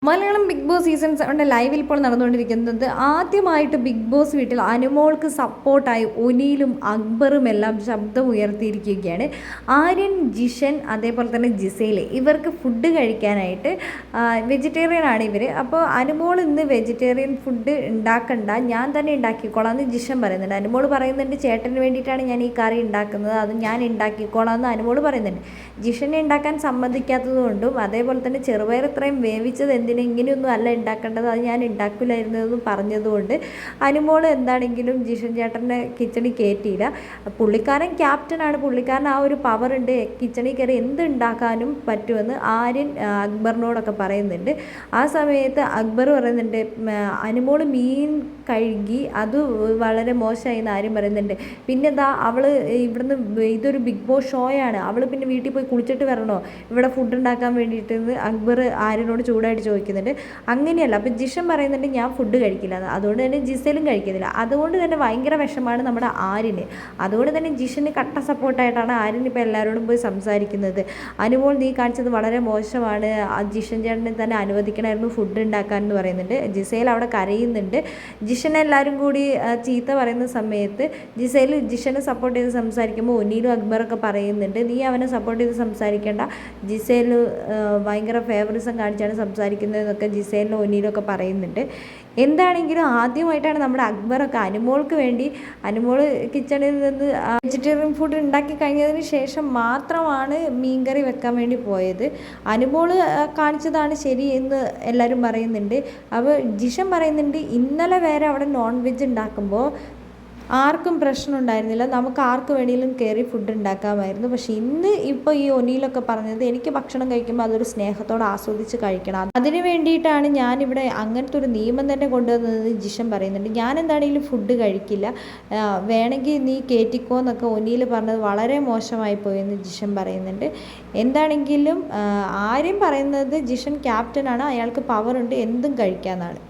Malayalam big boss season 7 ലൈവിൽ ഇപ്പോൾ നടന്നുകൊണ്ടിരിക്കുന്നത് ആദ്യമായിട്ട് ബിഗ് ബോസ് വീട്ടിൽ അനുമോൾക്ക് സപ്പോർട്ടായി ഒനിയിലും അക്ബറും എല്ലാം ശബ്ദം ഉയർത്തിയിരിക്കുകയാണ്. ആര്യൻ, ജിഷൻ, അതേപോലെ തന്നെ ജിസേല് ഇവർക്ക് ഫുഡ് കഴിക്കാനായിട്ട് വെജിറ്റേറിയൻ ആണ് ഇവർ. അപ്പോൾ അനുമോൾ ഇന്ന് വെജിറ്റേറിയൻ ഫുഡ് ഉണ്ടാക്കണ്ട, ഞാൻ തന്നെ ഉണ്ടാക്കിക്കോളാം എന്ന് ജിഷൻ പറയുന്നുണ്ട്. അനുമോൾ പറയുന്നുണ്ട് ചേട്ടന് വേണ്ടിയിട്ടാണ് ഞാൻ ഈ കറി ഉണ്ടാക്കുന്നത്, അത് ഞാൻ ഉണ്ടാക്കിക്കോളാം എന്ന് അനുമോൾ പറയുന്നുണ്ട്. ജിഷനെ ഉണ്ടാക്കാൻ സമ്മതിക്കാത്തത് കൊണ്ടും അതേപോലെ തന്നെ ചെറുപയർ ഇത്രയും വേവിച്ചത് ഇങ്ങനെയൊന്നും അല്ല ഉണ്ടാക്കേണ്ടത്, അത് ഞാൻ ഉണ്ടാക്കില്ലായിരുന്നതെന്ന് പറഞ്ഞതുകൊണ്ട് അനുമോൾ എന്താണെങ്കിലും ജിഷൻ ചേട്ടനെ കിച്ചണിൽ കയറ്റിയില്ല. പുള്ളിക്കാരൻ ക്യാപ്റ്റനാണ്, പുള്ളിക്കാരൻ ആ ഒരു പവർ ഉണ്ട്, കിച്ചണിൽ കയറി എന്ത് ഉണ്ടാക്കാനും പറ്റുമെന്ന് ആര്യൻ അക്ബറിനോടൊക്കെ പറയുന്നുണ്ട്. ആ സമയത്ത് അക്ബർ പറയുന്നുണ്ട് അനുമോൾ മീൻ കഴുകി അത് വളരെ മോശമായി എന്ന് ആര്യം പറയുന്നുണ്ട്. പിന്നെ എന്താ അവൾ ഇവിടുന്ന്, ഇതൊരു ബിഗ് ബോസ് ഷോയാണ്, അവൾ പിന്നെ വീട്ടിൽ പോയി കുളിച്ചിട്ട് വരണോ ഇവിടെ ഫുഡ് ഉണ്ടാക്കാൻ വേണ്ടിയിട്ട് അക്ബർ ആര്യനോട് ചൂടായിട്ട് ചോദിക്കുന്നുണ്ട്. അങ്ങനെയല്ല, അപ്പം ജിഷൻ പറയുന്നുണ്ട് ഞാൻ ഫുഡ് കഴിക്കില്ല, അതുകൊണ്ട് തന്നെ ജിസേലും കഴിക്കുന്നില്ല. അതുകൊണ്ട് തന്നെ ഭയങ്കര വിഷമാണ് നമ്മുടെ ആര്യന്. അതുകൊണ്ട് തന്നെ ജിഷന് കട്ട സപ്പോർട്ടായിട്ടാണ് ആര്യൻ ഇപ്പോൾ എല്ലാവരോടും പോയി സംസാരിക്കുന്നത്. അനുമോൾ നീ കാണിച്ചത് വളരെ മോശമാണ്, ജിഷൻ ചേട്ടനെ തന്നെ അനുവദിക്കണമായിരുന്നു ഫുഡ് ഉണ്ടാക്കാൻ എന്ന് പറയുന്നുണ്ട്. ജിസേൽ അവിടെ കരയുന്നുണ്ട്. ജിഷനെ എല്ലാവരും കൂടി ചീത്ത പറയുന്ന സമയത്ത് ജിഷനെ സപ്പോർട്ട് ചെയ്ത് സംസാരിക്കുമ്പോൾ ഒനീലും അക്ബറൊക്കെ പറയുന്നുണ്ട് നീ അവനെ സപ്പോർട്ട് ചെയ്ത് സംസാരിക്കേണ്ട, ജിസേൽ ഭയങ്കര ഫേവറിസം കാണിച്ചാണ് സംസാരിക്കുന്നതെന്നൊക്കെ ജിസേലിനും ഒനീലൊക്കെ പറയുന്നുണ്ട്. എന്താണെങ്കിലും ആദ്യമായിട്ടാണ് നമ്മുടെ അക്ബറൊക്കെ അനുമോൾക്ക് വേണ്ടി, അനുമോൾ കിച്ചണിൽ നിന്ന് വെജിറ്റേറിയൻ ഫുഡ് ഉണ്ടാക്കി കഴിഞ്ഞതിന് ശേഷം മാത്രമാണ് മീൻകറി വെക്കാൻ വേണ്ടി പോയത്. അനുമോൾ കാണിച്ചതാണ് ശരി എന്ന് എല്ലാവരും പറയുന്നുണ്ട്. അപ്പോൾ ജിഷൻ പറയുന്നുണ്ട് ഇന്നലെ വരെ അവിടെ നോൺ വെജ് ഉണ്ടാക്കുമ്പോൾ ആർക്കും പ്രശ്നം ഉണ്ടായിരുന്നില്ല, നമുക്ക് ആർക്ക് വേണമെങ്കിലും കയറി ഫുഡ് ഉണ്ടാക്കാമായിരുന്നു. പക്ഷേ ഇന്ന് ഇപ്പോൾ ഈ ഒനിയിലൊക്കെ പറഞ്ഞത് എനിക്ക് ഭക്ഷണം കഴിക്കുമ്പോൾ അതൊരു സ്നേഹത്തോടെ ആസ്വദിച്ച് കഴിക്കണം, അതിന് വേണ്ടിയിട്ടാണ് ഞാനിവിടെ അങ്ങനത്തെ ഒരു നിയമം തന്നെ കൊണ്ടുവന്നത് ജിഷൻ പറയുന്നുണ്ട്. ഞാൻ എന്താണെങ്കിലും ഫുഡ് കഴിക്കില്ല, വേണമെങ്കിൽ നീ കയറ്റിക്കോ എന്നൊക്കെ ഒനിയിൽ പറഞ്ഞത് വളരെ മോശമായി പോയെന്ന് ജിഷൻ പറയുന്നുണ്ട്. എന്താണെങ്കിലും ആരും പറയുന്നത് ജിഷൻ ക്യാപ്റ്റനാണ്, അയാൾക്ക് പവറുണ്ട്, എന്തും കഴിക്കാമെന്നാണ്.